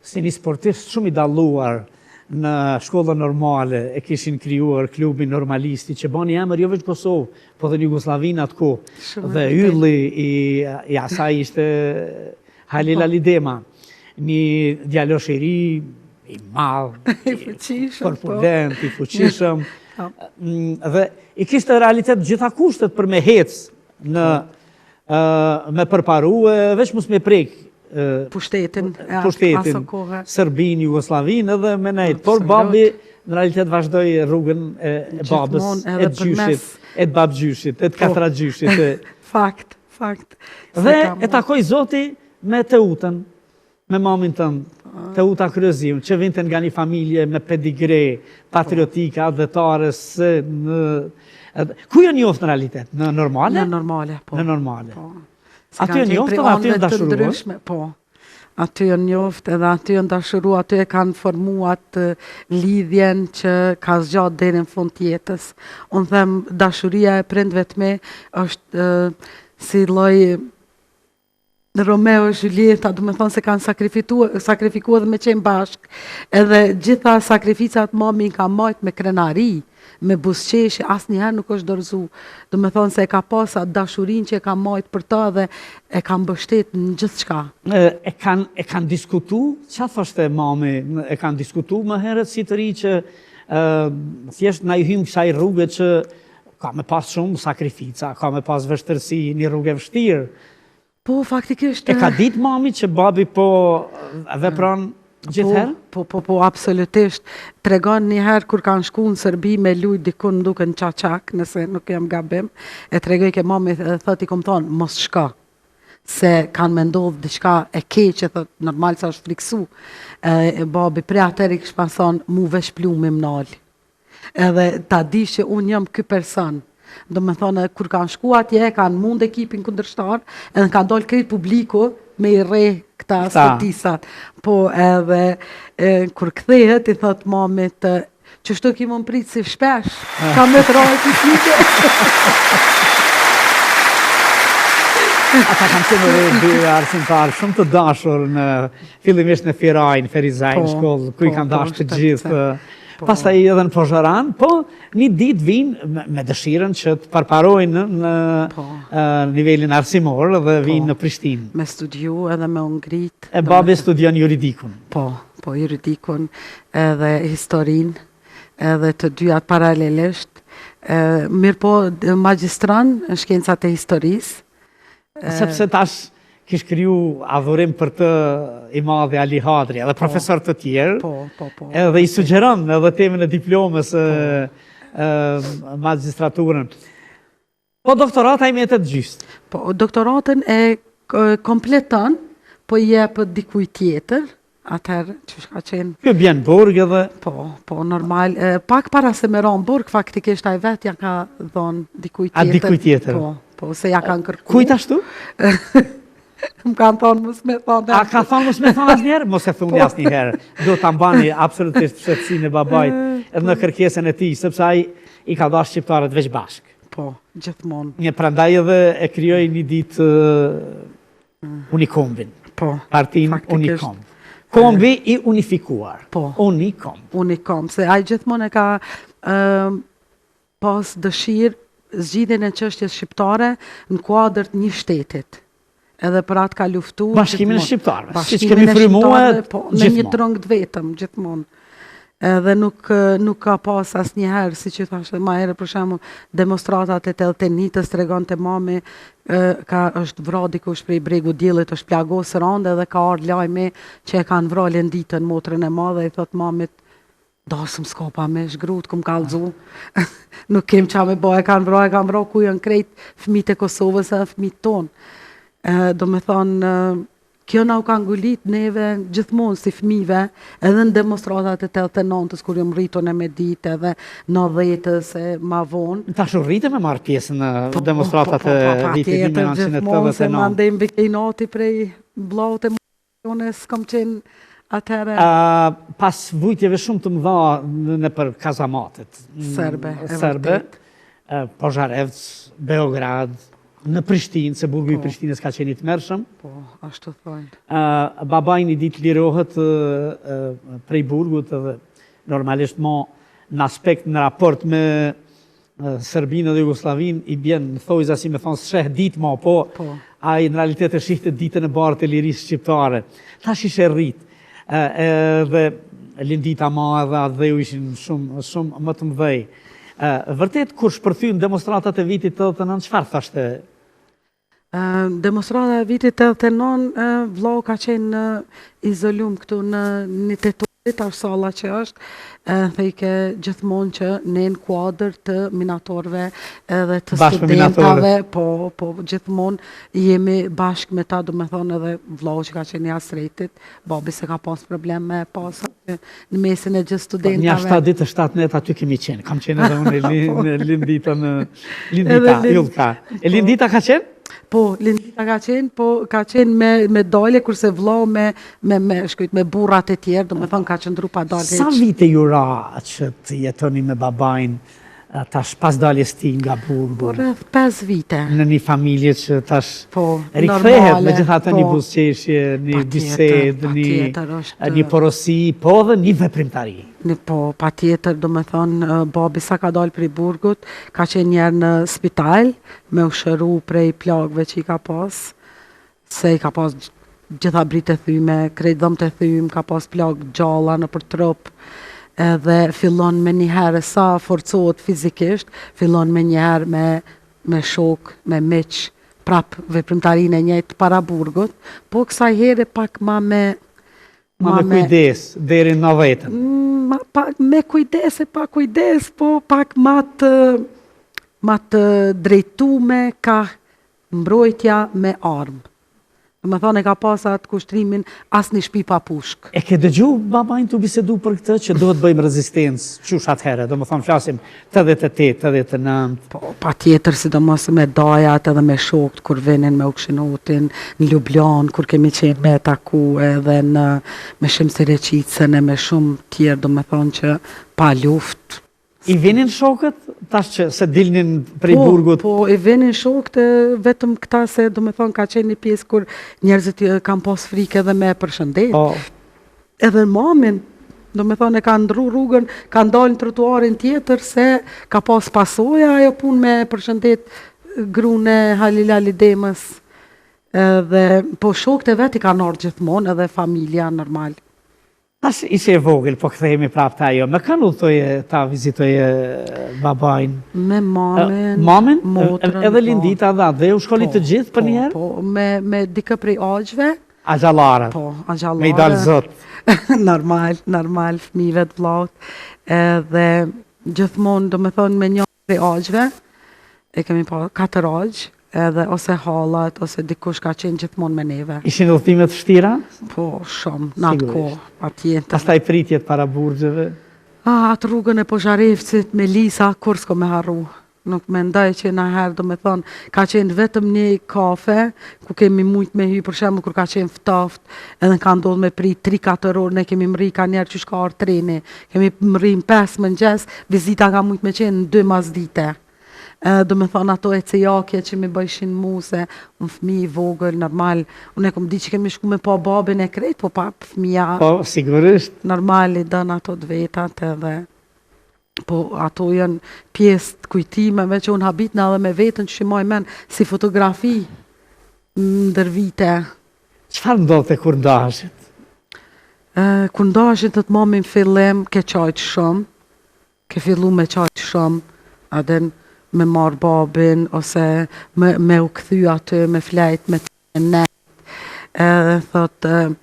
Speaker 3: si një sportist shumë i dalluar në shkolla normale, e kishin krijuar klubin normalisti, që bani emër jo veç Kosovë, po dhe në Jugosllavinë atko. Dhe ylli i asaj ishte Halil Alidema, një djalosh i ri, i madh,
Speaker 2: I fuqishëm,
Speaker 3: korpulent, i fuqishëm. Dhe i kishte realitet gjitha kushtet për me hecë në me përparu, veç mos me prek
Speaker 2: pushtetin,
Speaker 3: pushtetin, Serbinë, Jugosllavinë edhe me nejtë. Por babi në realitet vazhdoi rrugën e babës, e gjyshit, e të babgjyshit, e të katragjyshit.
Speaker 2: Fakt.
Speaker 3: Dhe e takoj Zoti me Teutën, me mamin tënd, Teuta Kryezim, që vinte nga një familje me pedigre, patriotike, adhetare, ku jo njoftë në realitet? Në normale?
Speaker 2: Në normale, po.
Speaker 3: Në normale.
Speaker 2: Aty
Speaker 3: e njoftë dhe aty e ndashurua?
Speaker 2: Po. Aty e njoftë edhe aty e ndashurua, aty e kanë formuat lidhjen që ka zgjat deri në fund të jetës. Unë them dashuria e prindve të me është si lloj Romeo e Julieta, do me thonë se kanë sakrifikuar dhe me qenë bashk, edhe gjitha sakrificat mami ka majt me krenari, me busqeshi, asnjëherë nuk është dorëzu. Do me thonë se e ka pas atë dashurin që e ka majt për ta dhe e ka mbështet në gjithë shka.
Speaker 3: E kanë diskutu, që thoshte mami, e kanë diskutu më herët si të ri që thjesht na i hymë kësaj rrugë që ka me pas shumë sakrifica, ka me pas vështërsi, një rrugë e vështirë.
Speaker 2: Po, faktikisht...
Speaker 3: E ka ditë mami që babi po vepron gjithherë?
Speaker 2: Po, absolutisht. Tregon njëherë kur kanë shku në Serbi me lujt dikun duke në qaqak, nëse nuk jam gabim, e tregoj ke mami thot i kom thonë, mos shka, se kanë me ndodhë diçka e keqe, thot, normal sa është friksu. Babi pre atëri kështë pason, mu vesh plumë më nalë. Edhe ta di që unë jam ky person. Do me thonë, kur kanë shku atje, kanë mund ekipin kundërshtar, edhe kanë dollë krejt publiku me i re këta sportisat. Po edhe, kur kthehet, i thot mamit, që shto ki më pritë si shpesh, ka me të rojt i sike.
Speaker 3: Ata kanë qenë edhe dy arsimtarë shumë të dashur në fillimisht në Firaj, në Ferizaj, në shkollë, ku i kanë dashur të gjithë. Pastaj edhe në Pozharan, po një ditë vinë me dëshiren që të përparojnë në nivelin arsimor dhe vinë në Prishtinë.
Speaker 2: Me studiu edhe me ngrit.
Speaker 3: E babi studion juridikun.
Speaker 2: Po, juridikun edhe historin, edhe të dyat paralelisht. Mirë po, magjistran në shkencat e historisë.
Speaker 3: Sepse tash kish kriju adhurim për të i madhe Ali Hadri, edhe profesor të tjerë, edhe i sugjeron edhe temën e diplomës magistraturën. Po doktorata i mjetet gjystë?
Speaker 2: Po, doktoratën e kompleton, po i jepët dikuj tjetër, atëherë që shka qenë...
Speaker 3: Kjo bjen burg edhe...
Speaker 2: Po, normal. Pak para se me ronë burg, faktikisht a i vetë ja ka dhonë dikuj tjetër.
Speaker 3: A dikuj tjetër?
Speaker 2: Po, se ja kanë kërku.
Speaker 3: Kujt ashtu?
Speaker 2: Më kanë thonë mos me thonë.
Speaker 3: A ka thonë mos me thonë asë njerë? Mos e thunë asë njerë. Do të ambani absolutisht fshetësin e babajt edhe në kërkesën e ti, sepse ai i ka dash shqiptarët veç bashk.
Speaker 2: Po, gjithmonë.
Speaker 3: Një prandaj edhe e kryoj një ditë Unikombin.
Speaker 2: Po,
Speaker 3: Partin Unikomb. Kombi i unifikuar.
Speaker 2: Po.
Speaker 3: Unikomb,
Speaker 2: se ai gjithmonë e ka pas dëshirë zgjidhjen e çështjes shqiptare në kuadër të një shtetit. Edhe për atë ka luftu...
Speaker 3: Bashkimin e shqiptarëve, si që kemi frymue
Speaker 2: gjithmonë. Në një drëng të vetëm, gjithmonë. Edhe nuk ka pas asnjëherë, si që thashtë ma herë, për shembull, demonstratat e Teltenitës tregon të mami, është vra dikush prej bregu diellit, është plagosur rande dhe ka ardhur lajmi që e kanë vrarë ditën motrën e madhe, i thot mamit, dasëm s'kopa me shgrut, kum kallzu. Nuk kem qa me bo, e kanë vrarë ku janë krejt fëmijët e Kosovës edhe fëmijët tonë. Do me thonë, kjo na u ka ngulit neve gjithmonë si fëmijëve, edhe në demonstratat e 89-ës, kur jam rritur me ditë, edhe 90-ës e ma vonë.
Speaker 3: Tash u rritë me marrë pjesë në demonstratat e vitit 1989.
Speaker 2: Gjithmonë se ma ndem vikejnati prej blaut e m***ones, kom qenë atëherë...
Speaker 3: Pas vujtjeve shumë të mëdha në për kazamatet.
Speaker 2: Serbe, e
Speaker 3: Serbe,
Speaker 2: vërtet.
Speaker 3: Pozharevc, Beograd, në Prishtinë, se burgu i Prishtinës ka qenë i tmerrshëm.
Speaker 2: Po, ashtu thonë.
Speaker 3: Babai një ditë lirohet prej burgut edhe normalisht në aspekt në raport me Serbinë dhe Jugoslavinë i bjen në thojza si me thonë sheh ditë po. Ai në realitet e shihte ditën e bardhë të lirisë shqiptare. Tash ishe rrit. Dhe lindita madhe dhe u ishin shumë më të mëdhej. Vërtet kur shpërthyn demonstratat e vitit 89, çfarë thashte?
Speaker 2: Demonstrata e vitit 89, vllau ka qenë në izolum këtu në një tetorit arsalla që është, thejke gjithmonë që ne në kuadër të minatorëve edhe të studentave, po gjithmonë jemi bashkë me ta, do me thonë edhe vllau që ka qenë i Asretit, babi se ka pas probleme pas në mesin e gjithë studentave.
Speaker 3: Një 7 ditë 7 net aty kemi qenë, kam qenë edhe unë në Lindita Julka. E Lindita ka qenë?
Speaker 2: Po, Lindita ka qenë me dalje, kurse vllau me burrat e tjerë, do me thonë ka qëndru pa dalje.
Speaker 3: Sa vite ju ra që të jetoni me babain tash pas daljes ti nga burgu?
Speaker 2: Po, rreth 5 vite.
Speaker 3: Në një familje që tash
Speaker 2: rikthehet
Speaker 3: me gjithata një buzëqeshje, një bisedë, një porosi, po dhe një veprimtari.
Speaker 2: Po, pa tjetër, do me thonë, babi sa ka dalë prej burgut, ka qenë njerë në spital, me u shëru prej plagëve që i ka pas, se i ka pas gjitha britë e thyme, krejt dhëm të thyme, ka pas plagë gjalla në për trup, edhe fillon me njëherë sa forcohet fizikisht, fillon me njëherë me shok, me miq, prap veprimtarinë e njëjtë para burgut, po kësaj here pak ma me
Speaker 3: kujdes, deri në 90-ën.
Speaker 2: Me kujdes e pa kujdes, po pak ma të drejtume ka mbrojtja me armë. Me thonë e ka pas atë kushtrimin as një shtëpi pa pushk.
Speaker 3: E ke dëgju babain të bisedu për këtë që duhet bëjmë rezistencë, qush atëherë, do më thonë flasim 88, 89.
Speaker 2: Po, pa tjetër, sidomos me dajat edhe me shokët, kur venin me Ukshinotin, në Ljubljan, kur kemi qenë me taku edhe me Shemse Reqicën e me shumë tjerë, do më thonë që pa luft.
Speaker 3: I vinin shokët, tash që se dilnin prej burgut?
Speaker 2: Po, i vinin shokët, vetëm këta se, do me thonë, ka qenë një pjesë kur njerëzit kanë pas frikë edhe me përshëndet. Edhe mamin, do me thonë, e ka ndru rrugën, ka ndalë në trotuarin tjetër, se ka pas pasoja ajo punë me përshëndet grune Halil Ali Demës. Po shokët e vet i kanë ardhur gjithmonë, edhe familja normal.
Speaker 3: Tash ishe e vogël, po kthehemi prapë te ajo. Me kanë udhtoje ta vizitoje babain?
Speaker 2: Me mamin,
Speaker 3: motrën. Edhe Lindita dhe u shkolli të gjithë për njëherë?
Speaker 2: Po, me dikë prej agjve.
Speaker 3: Agjallarët.
Speaker 2: Po, agjallarët.
Speaker 3: Me i dalë zot.
Speaker 2: Normal, fëmijëve të vllaut. Edhe gjithmonë, do me thonë, me një prej agjve, e kemi pa 4 agjë, edhe ose hallat, ose dikush ka qenë gjithmonë me neve.
Speaker 3: Ishin udhëtimet vështira?
Speaker 2: Po, shumë, në atë kohë, patjetër.
Speaker 3: Pastaj pritjet para burgjeve?
Speaker 2: Atë rrugën e Pozharevcit me Lisa, kur s'ko me harru. Nuk mendoj që në herë, do me thonë, ka qenë vetëm një kafe, ku kemi mujt me hy, për shembull kur ka qenë ftoft, edhe ka ndodhur me prit 3-4 orë, ne kemi mri ka njerë që shka arë treni, kemi mri në 5 mëngjes, vizita ka mujt me qenë në 2 mazdite. Do me thonë ato e cejakje që mi bëjshin mu se unë fëmi i vogël, normal, unë e kom di që kemi shku me pa babin e krejt, po pa fëmija.
Speaker 3: Po, sigurisht.
Speaker 2: Normal i dënë ato të vetat edhe, po ato janë pjesë të kujtimeve që unë habit në edhe me vetën që shimoj men si fotografi ndër vite.
Speaker 3: Çfarë ndodhte kur ndaheshit?
Speaker 2: Kur ndaheshit të të mamin fillim ke qajtë shumë, ke fillu me qajtë shumë, aden me marë babin, ose me u këthy aty, me flejt, me të net. Thotë,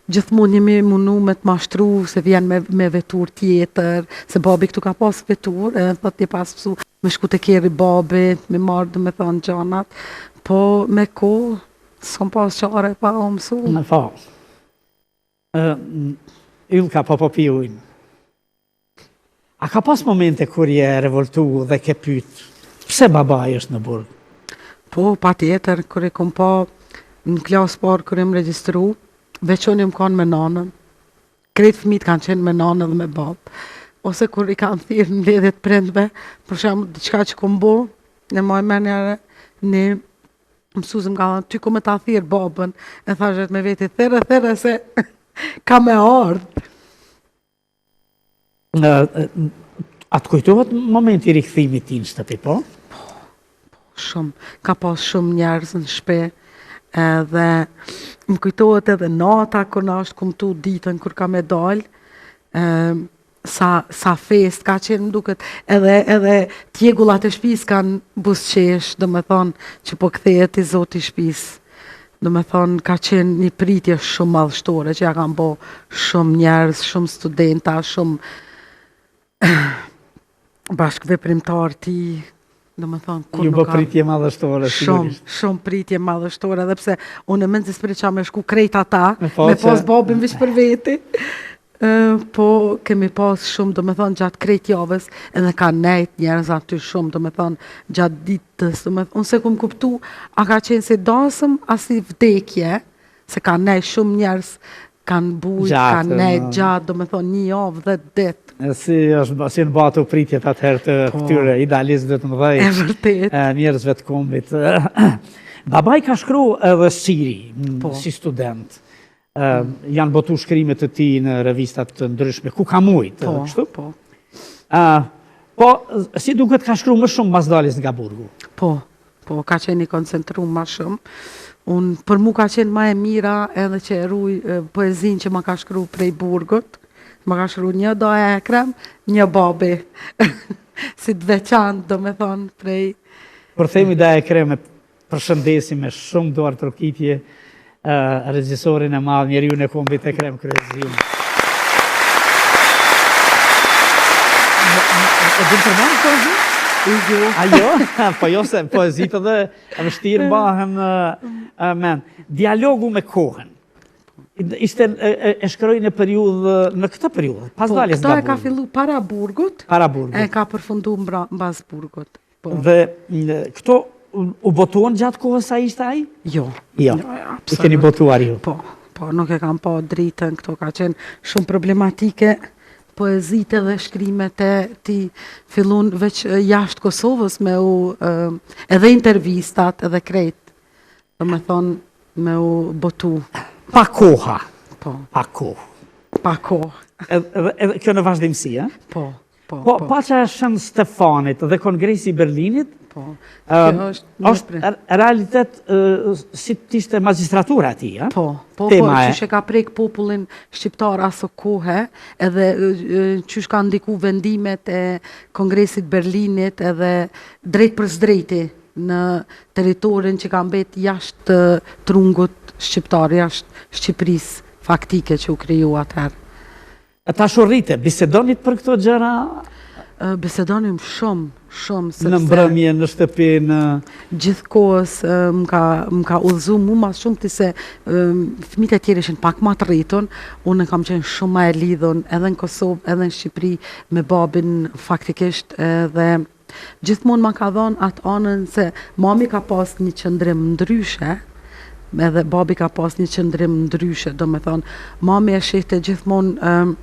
Speaker 2: gjithmonë jemi mundu me të mashtru, se vjen me vetur tjetër, se babi këtu ka pas vetur, thotë je pas pësu me shku të keri babit, me marë dhe me thonë gjanat, po me ko, s'kom pas qare pa o mësu.
Speaker 3: Në fa. Ylka po pijujnë. A ka pas momente kur je revoltu dhe ke pyet, pse babai është në burg?
Speaker 2: Po, pa tjetër, kur e kom pa në klasë parë kur jem regjistru, veçoni më kanë me nanën. Kretë fëmijët kanë qenë me nanë dhe me babë. Ose kur i kanë thirrë në mbledhjet prindve, për shembull diçka që kom bo, në moj menjere, një mësuesi më ka thënë, ty ku me ta thirr babën, e thashët me veti, thera se ka me ardhë.
Speaker 3: Atë kujtohet momenti i rikthimit ti në shtëpi, po?
Speaker 2: Shumë, ka pas shumë njerëz në shtëpi, edhe më kujtohet edhe nata kur na është kumtu ditën kur ka me dal, sa fest ka qenë më duket, edhe tjegullat e shtëpis kanë buzëqesh, do me thonë që po kthehet i Zoti i shtëpis. Do me thonë ka qenë një pritje shumë madhështore që ja kanë bo shumë njerëz, shumë studenta, shumë bashkëveprimtar ti. Do me thonë,
Speaker 3: Ju bë pritje madhështore, sigurisht.
Speaker 2: Shumë pritje madhështore, edhe pse unë e mendë s'pri qa me shku krejt ata,
Speaker 3: Me
Speaker 2: me pas babin vish për veti. Po kemi pas shumë, do me thonë, gjatë krejt javës, edhe ka nejt njerëz aty shumë, do me thonë, gjatë ditës, do me thonë, unë se kum kuptu, a ka qenë si dasëm, a si vdekje, se ka nejt shumë njerëz, kanë bujt, ka nejt gjatë, do me thonë, një javë dhe ditë.
Speaker 3: Si në batu pritjet atëherë të këtyre idealistëve të mëdhej,
Speaker 2: E vërtet.
Speaker 3: njerëzve të kombit. Babaj ka shkru edhe siri,
Speaker 2: Po.
Speaker 3: si student. Janë botu shkrimet të ti në revistat të ndryshme, ku ka mujt,
Speaker 2: Po,
Speaker 3: kështu?
Speaker 2: po.
Speaker 3: Po, si duket ka shkru më shumë mas daljes nga burgu?
Speaker 2: Po, ka qenë i koncentru ma shumë. Unë, për mu ka qenë ma e mira edhe që e ruj poezin që ma ka shkru prej burgut. Ma ka shkru një do e Ekrem, një babi. Si të veçantë, do me thonë, prej...
Speaker 3: Për themi da e kreme, përshëndesi me shumë duar trokitje, regjisorin e madh, njeriu në kombit e krem Kryezin. E din përmanë poezi? Ajo, po jo se poezit edhe vështirë mbahen men. Dialogu me kohën. Ishte e shkroi në periudhë, në këtë periudhë, pas daljes nga
Speaker 2: Këto e ka
Speaker 3: burgu.
Speaker 2: fillu para burgut,
Speaker 3: Para burgut.
Speaker 2: e ka përfundu mbas burgut. Po.
Speaker 3: Dhe këto u botuan gjatë kohës sa ishte ai?
Speaker 2: Jo.
Speaker 3: Jo. I keni botuar ju.
Speaker 2: Po, nuk e kam pa dritën, këto ka qenë shumë problematike, poezite dhe shkrimet e ti fillun veç jashtë Kosovës me edhe intervistat edhe krejt, do me thonë me u botu.
Speaker 3: Pa koha.
Speaker 2: Po,
Speaker 3: Pa kohë.
Speaker 2: pa kohë.
Speaker 3: Edhe kjo në vazhdimsi, e?
Speaker 2: Po.
Speaker 3: Po, pa që është Shën Stefanit dhe Kongresi i Berlinit,
Speaker 2: Po. Kjo
Speaker 3: është realitet si të ishte magistratura ati, a?
Speaker 2: Po, qysh e ka prek popullin shqiptar aso kohë, edhe qysh ka ndiku vendimet e Kongresit Berlinit edhe drejt për drejti në teritorin që ka mbet jashtë trungut shqiptar, jashtë Shqipërisë faktike që u kriju atëherë.
Speaker 3: Ta shurrite, bisedonit për këto gjëra?
Speaker 2: Bisedonim shumë, sepse
Speaker 3: në mbrëmje, në shtëpi, në...
Speaker 2: Gjithë kohës më ka udhëzu mu mas shumë të se fëmijët e tjerë ishin pak ma të rritun, unë kam qenë shumë ma e lidhun edhe në Kosovë, edhe në Shqipëri me babin faktikisht dhe gjithmonë ma ka dhonë atë anën se mami ka pas një qëndrim ndryshe, edhe babi ka pas një qëndrim ndryshe, do me thonë, mami e shihte gjithmonë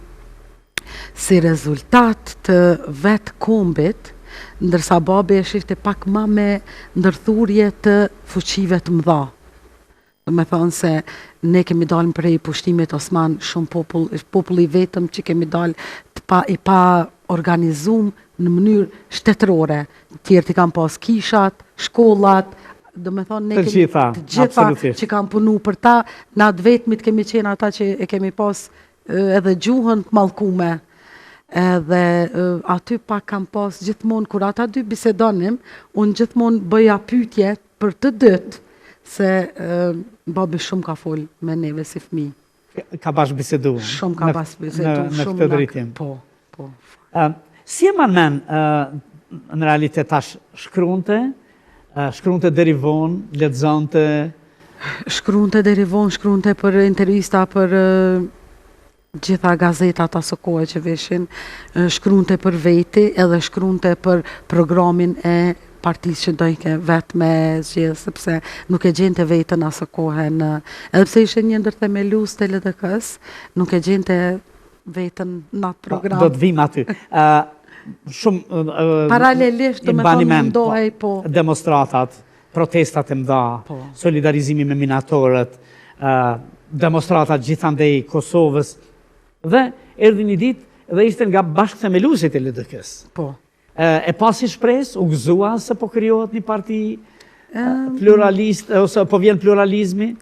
Speaker 2: si rezultat të vetë kombit, ndërsa babi e shihte pak ma me ndërthurje të fuqive të mëdha. Do me thonë se ne kemi dalë prej pushtimit Osman, shumë populli vetëm që kemi dalë i pa organizum në mënyrë shtetërore. Tjerë të kam pas kishat, shkollat, do me thonë ne kemi të gjitha që kam punu për ta, na të vetmit kemi qenë ata që e kemi pas edhe gjuhën të mallkume. Edhe aty pak kam pas gjithmonë, kur ata dy bisedonim, unë gjithmonë bëja pyetje për të dytë, se babi shumë ka folë me neve si fëmi.
Speaker 3: Ka bash bisedu.
Speaker 2: Shumë ka bash bisedu.
Speaker 3: Në këtë dritim.
Speaker 2: Po.
Speaker 3: Si e manen, në realitet tash shkrunte deri vonë, lexonte?
Speaker 2: Shkrunte deri vonë, shkrunte për intervista për gjitha gazetat aso kohë që veshin, shkrunte për veti edhe shkrunte për programin e partisë që dojke vetë me zgjedhë, sepse nuk e gjente vetën aso kohë edhe pse ishe një ndër themelus të LDK-s, nuk e gjente vetën në atë program.
Speaker 3: Do të vim aty. Shumë
Speaker 2: paralelisht do me thonë mundohej, po.
Speaker 3: Demonstratat, protestat e mëdha,
Speaker 2: Po.
Speaker 3: solidarizimi me minatorët, demonstratat gjithandej Kosovës, dhe erdhi një ditë dhe ishte nga bashkëthemeluesit e LDK-s.
Speaker 2: Po.
Speaker 3: E pasi shpresë, u gëzua se po krijohet një parti pluralist, ose po vjen pluralizmi?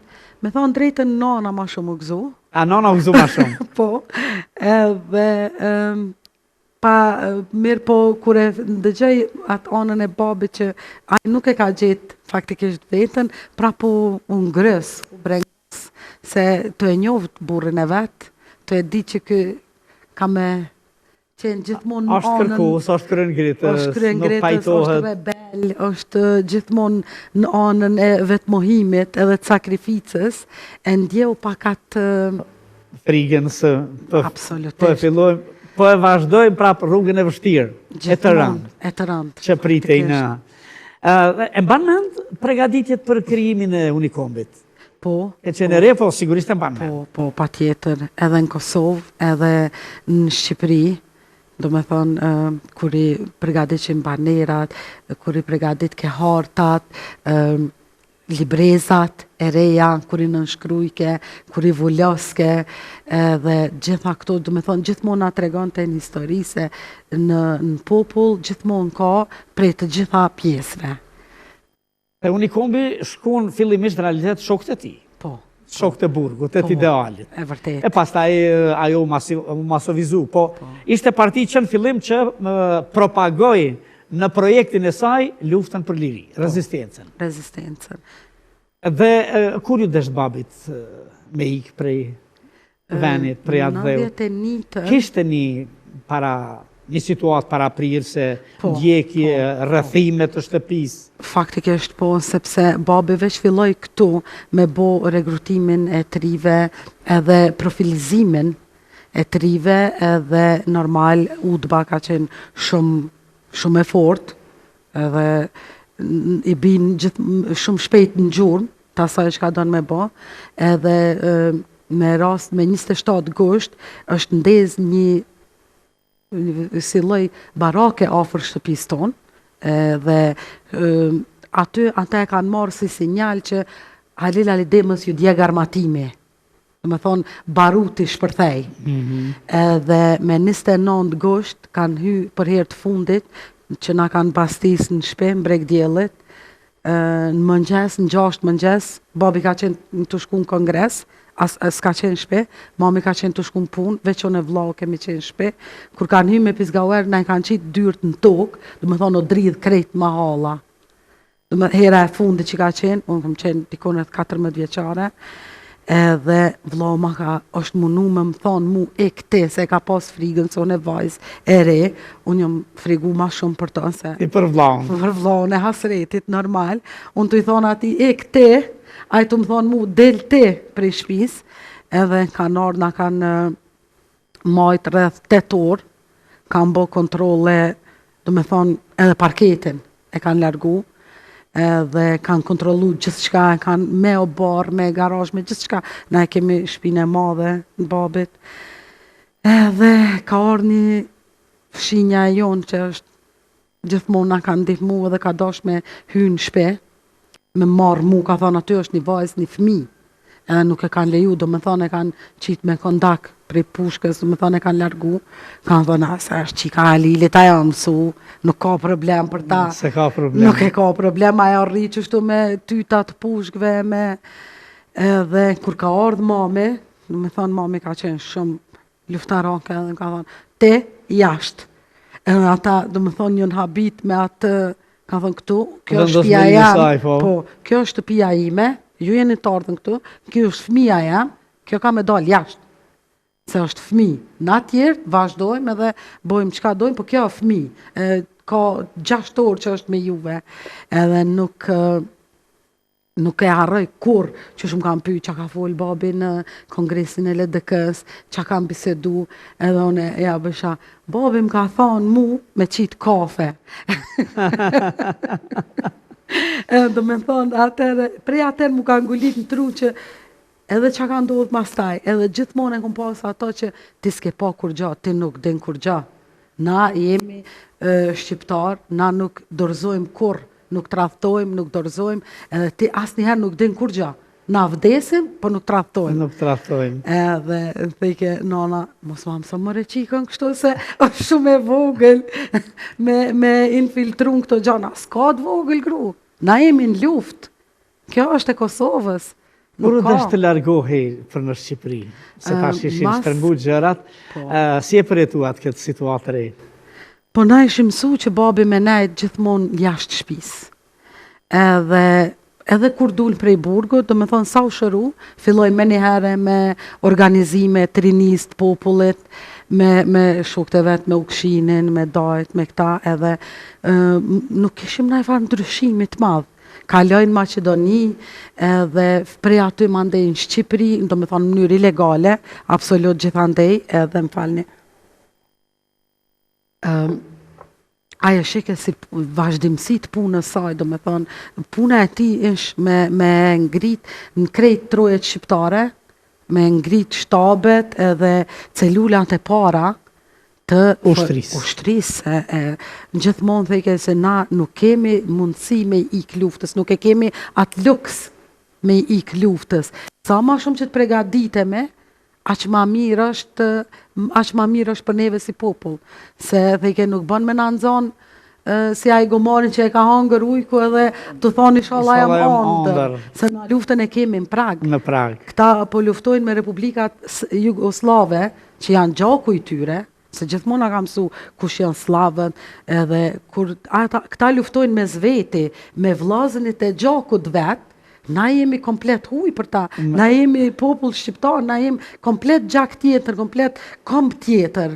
Speaker 2: Me thonë drejtën, nona ma shumë u gëzu.
Speaker 3: A nona u gëzu ma shumë?
Speaker 2: Po, edhe mirë po, kur e ndëgjej atë anën e babit që ai nuk e ka gjetë faktikisht vetën, pra po u ngrës, u brengës, se të e njoft burrin e vetë, të e di që ka me qenë gjithmonë në
Speaker 3: Është kërkues, është kryengritës,
Speaker 2: është
Speaker 3: nuk
Speaker 2: kryengritës, është
Speaker 3: pajtohet.
Speaker 2: rebel, është gjithmonë në anën e vetmohimit edhe të sakrificës, e ndjeu pak atë
Speaker 3: Frigën se po e
Speaker 2: absolutisht.
Speaker 3: fillojmë, po e vazhdojmë prapë rrugën e vështirë, e të rëndë,
Speaker 2: E të rëndë.
Speaker 3: që pritej në... E mban mend përgatitjet për krijimin e Unikombit?
Speaker 2: Po,
Speaker 3: E që në re, po sigurisht e mban mend.
Speaker 2: po, pa tjetër, edhe në Kosovë, edhe në Shqipëri, do me thonë, kur i përgatitin banerat, kur i përgatit ke hartat, librezat e reja, kur i nënshkrujke, kur i vulloske, dhe gjitha këto, do me thonë, gjithmonë na tregon të një histori se në popull gjithmonë ka prej të gjitha pjesëve.
Speaker 3: E Unikombi shkon fillimisht në realitet shokët e tij,
Speaker 2: Po,
Speaker 3: shokët e burgut, e të idealit.
Speaker 2: e vërtet.
Speaker 3: E pastaj ajo masovizu, po ishte parti që në fillim që propagoi në projektin e saj luftën për liri, rezistencën.
Speaker 2: Rezistencën.
Speaker 3: Dhe kur ju desh babit me ikë prej venit, prej atë dheu?
Speaker 2: 91
Speaker 3: Kishte një situatë paraprirëse, ndjekje, rrëthime të shtëpisë.
Speaker 2: Faktikisht po, sepse babi veç filloi këtu me bo regrutimin e trive edhe profilizimin e trive, edhe normal udba ka qenë shumë e fort, edhe i bin shumë shpejt në gjurmë, të asaj që ka donë me bo, edhe me rast me 27 gusht është ndez një si lloj barake afër shtëpisë tonë, dhe aty ata e kanë marrë si sinjal që Halil Alidemës ju djeg armatimi. Do me thonë baruti shpërthej. Edhe me 29 gusht kanë hy për herë të fundit që na kanë bastis në shpe, mbrek diellit, në mëngjes, në 6 mëngjes, babi ka qenë të shku në kongres, s'ka qenë shpe, mami ka qenë të shku në punë, veç unë e vllau kemi qenë shpe, kur kanë hy me pizgauer, na i kanë qitë dyrt në tokë, do me thonë o dridh krejt ma hala. Hera e fundi që ka qenë, unë kam qenë dikonet 14 vjeqare, edhe vllau ma është munu me më thonë mu e këte, se ka pas frigën, se unë e vajzë e re, unë jam frigu ma shumë për të, se
Speaker 3: I për vlaun.
Speaker 2: për vllaun e hasretit, normal, unë të i thonë ati e këte, a i të më thonë mu del te prej shpis, edhe kanë orë, na kanë majtë rreth 8 orë, kanë bo kontrole, do me thonë edhe parketin e kanë largu, edhe kanë kontrollu gjithë shka, kanë me o barë, me garazh, me gjithë shka, na e kemi shpinë e madhe në babit, edhe ka orë një fshinja e jonë që është gjithmonë na kanë ndihmu edhe ka dash me hynë shpe, me marrë mu, ka thonë aty është një vajzë, një fëmi, edhe nuk e kanë leju, do me thonë e kanë qitë me kondak prej pushkës, do me thonë e kanë largu, kanë thonë asa është qika Halilit, ajo mësu, nuk ka problem për ta,
Speaker 3: Se ka problem.
Speaker 2: nuk e ka problem, ajo rri qështu me tyta të pushkëve, edhe kur ka ardhë mami, do me thonë mami ka qenë shumë luftarake, edhe ka thonë, te jashtë, edhe ata, do me thonë njën habit me atë, ka thonë këtu, kjo është shtëpia jam, po, kjo është shtëpia ime, ju jeni të ardhën këtu, kjo është fëmia jam, kjo ka me dalë jashtë. Se është fëmi. Na tjerë vazhdojmë edhe bojmë çka dojmë, po kjo është fëmi. Ka 6 orë që është me juve, edhe nuk e harroj kur që shumë kam pyet që ka fol babi në kongresin e LDK-s, që kam bisedu, edhe unë ja bësha, babi më ka thonë mu me qitë kafe. Do me thonë, prej atër mu ka ngulit në tru që edhe që ka ndodhë mastaj, edhe gjithmonë e kom pas ato që ti s'ke pa kur gja, ti nuk din kur gja. Na jemi shqiptar, na nuk dorëzojmë kur nuk tradhtojmë, nuk dorëzojmë, edhe ti asnjëherë nuk din kur gjë. Na vdesim, po nuk tradhtojmë.
Speaker 3: Nuk tradhtojmë.
Speaker 2: Edhe thike nona, mos ma mëso më reqikën kështu se është shumë e vogël me infiltru në këto gjana. S'ka të vogël gru, na jemi në luft. Kjo është e Kosovës.
Speaker 3: Kur dësh të largohi për në Shqipëri, se tash ishin shtrëngu gjërat, si e përjetuat këtë situatë re?
Speaker 2: Po na ishim mësu që babi me nejt gjithmonë jashtë shtëpisë. Edhe kur dul prej burgut, do me thonë sa u shëru, filloj me njëherë me organizime të rinis të popullit, me shokët e vetë, me ukshinin, me dajt, me këta, edhe nuk kishim na i farë ndryshimit madhë. Kalojnë në Maqedoni edhe prej aty mandej në Shqipëri, do me thonë në mënyrë ilegale, absolut gjithandej, edhe më falni. Ajo shike si vazhdimësi të punës saj, do me thonë, puna e ti është me ngrit në krejt trojet shqiptare, me ngrit shtabet edhe celulat e para të ushtrisë. Gjithmonë theke se na nuk kemi mundësi me ik luftës, nuk e kemi atë luks me ik luftës. Sa ma shumë që të pregaditeme, aq ma mirë është për neve si popull. Se theke nuk bën me na nxonë si ai gomarin që e ka hangër ujku edhe të thonë inshallah jam ëndër. Se na luftën e kemi në Prag.
Speaker 3: Në Prag.
Speaker 2: Këta po luftojnë me republikat jugoslave që janë gjaku i tyre, se gjithmonë kam mësu kush janë slavën, edhe kur këta luftojnë me zveti, me vllazënit e gjakut vet, na jemi komplet huj për ta, na jemi popull shqiptar, na jemi komplet gjak tjetër, komplet komb tjetër.